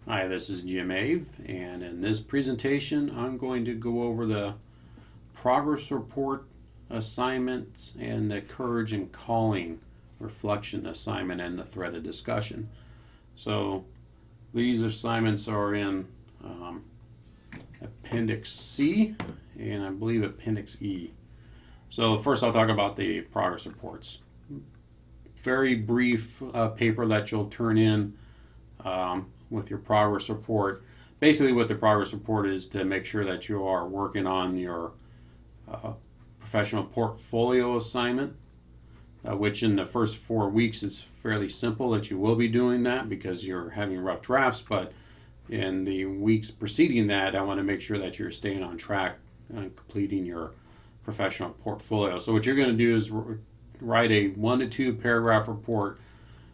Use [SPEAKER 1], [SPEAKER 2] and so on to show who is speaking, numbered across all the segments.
[SPEAKER 1] Hi, this is Jim Ave, and in this presentation I'm going to go over the progress report assignments and the courage and calling reflection assignment and the threaded discussion. So these assignments are in Appendix C and I believe Appendix E. So first I'll talk about the progress reports. Very brief paper that you'll turn in with your progress report. Basically what the progress report is to make sure that you are working on your professional portfolio assignment, which in the first 4 weeks is fairly simple that you will be doing that because you're having rough drafts, but in the weeks preceding that I want to make sure that you're staying on track and completing your professional portfolio. So what you're going to do is write a 1 to 2 paragraph report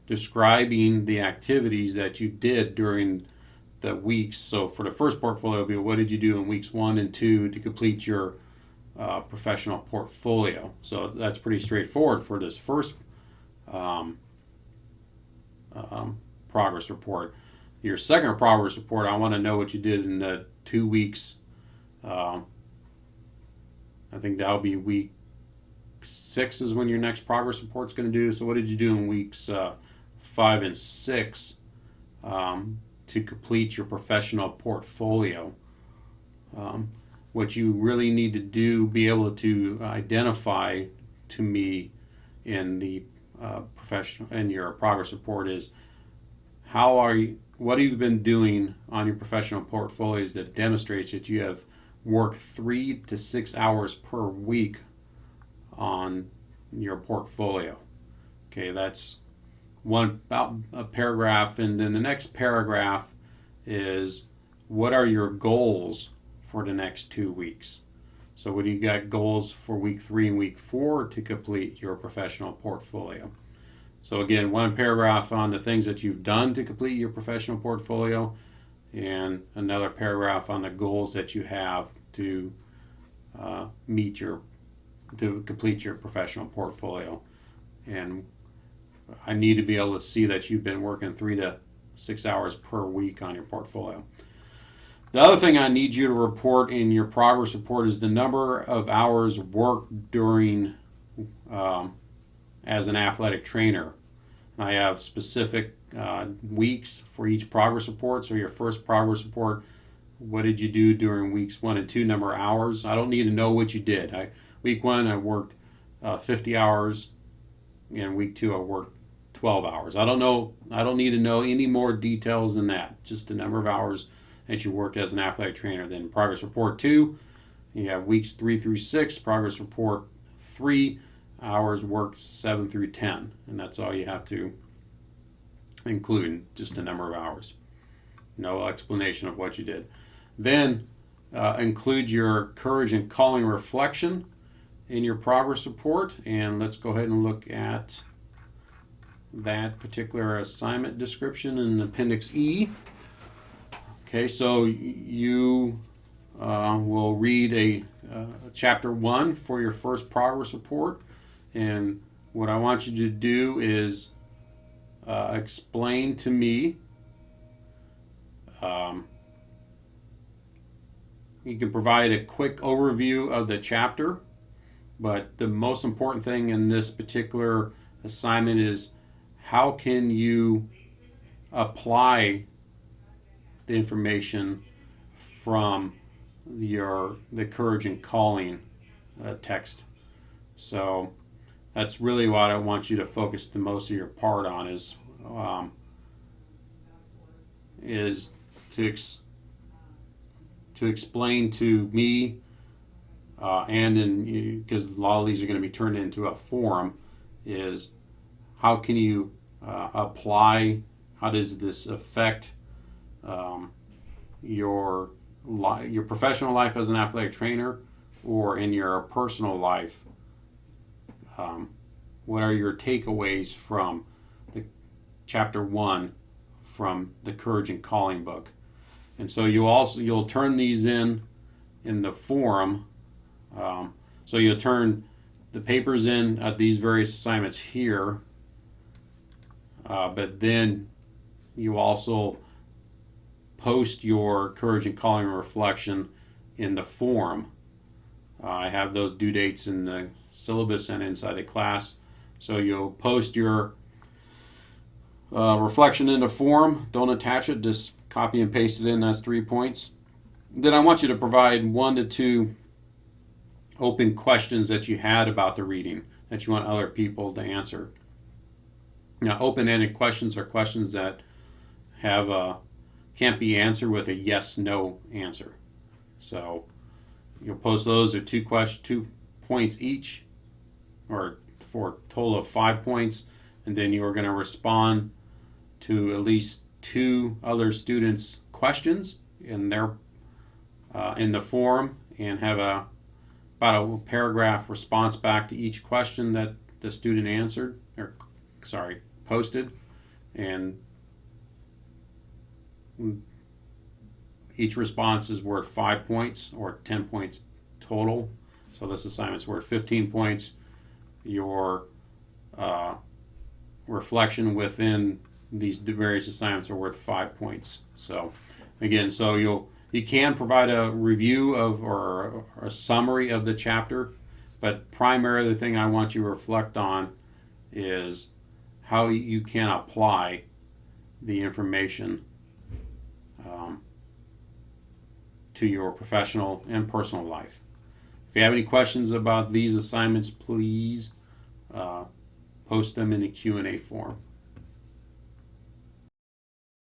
[SPEAKER 1] describing the activities that you did during the weeks. So for the first portfolio, it'll be what did you do in weeks 1 and 2 to complete your professional portfolio. So that's pretty straightforward for this first progress report. Your second progress report, I want to know what you did in the 2 weeks. I think that'll be week 6 is when your next progress report's going to do. So what did you do in weeks 5 and 6 to complete your professional portfolio? What you really need to do, be able to identify to me in the your progress report is what have you been doing on your professional portfolios that demonstrates that you have worked 3 to 6 hours per week on your portfolio. Okay, that's about a paragraph, and then the next paragraph is what are your goals for the next 2 weeks. So what do you got goals for week 3 and week 4 to complete your professional portfolio? So again, one paragraph on the things that you've done to complete your professional portfolio, and another paragraph on the goals that you have to complete your professional portfolio. And I need to be able to see that you've been working 3 to 6 hours per week on your portfolio. The other thing I need you to report in your progress report is the number of hours worked during as an athletic trainer. I have specific weeks for each progress report. So your first progress report, what did you do during weeks 1 and 2, number of hours? I don't need to know what you did. Week 1 I worked 50 hours, and week 2 I worked 12 hours. I don't need to know any more details than that. Just the number of hours that you worked as an athletic trainer. Then progress report 2, you have weeks 3 through 6. Progress report 3, hours worked 7 through 10, and that's all you have to include, just the number of hours. No explanation of what you did. Then include your courage and calling reflection in your progress report, and let's go ahead and look at that particular assignment description in Appendix E. Okay, so you will read a chapter 1 for your first progress report, and what I want you to do is explain to me. You can provide a quick overview of the chapter, but the most important thing in this particular assignment is how can you apply the information from the courage and calling text. So that's really what I want you to focus the most of your part on is to explain to me and because a lot of these are going to be turned into a form, is how can you apply, how does this affect your professional life as an athletic trainer or in your personal life. What are your takeaways from the chapter 1 from the Courage and Calling book? And so you'll turn these in the forum. So you'll turn the papers in at these various assignments here, but then you also post your courage and calling reflection in the forum. I have those due dates in the syllabus and inside the class. So you'll post your reflection in the forum. Don't attach it, just copy and paste it in. That's 3 points. Then I want you to provide 1 to 2 open questions that you had about the reading that you want other people to answer. Now, open-ended questions are questions that have can't be answered with a yes/no answer. So you'll post those at 2 points each, or for a total of 5 points, and then you're going to respond to at least 2 other students' questions in their in the forum, and have about a paragraph response back to each question that the student answered, or posted, and each response is worth 5 points or 10 points total. So this assignment's worth 15 points. Your reflection within these various assignments are worth 5 points. So again, so you can provide a review of or a summary of the chapter, but primarily the thing I want you to reflect on is how you can apply the information to your professional and personal life. If you have any questions about these assignments, please post them in the Q&A form.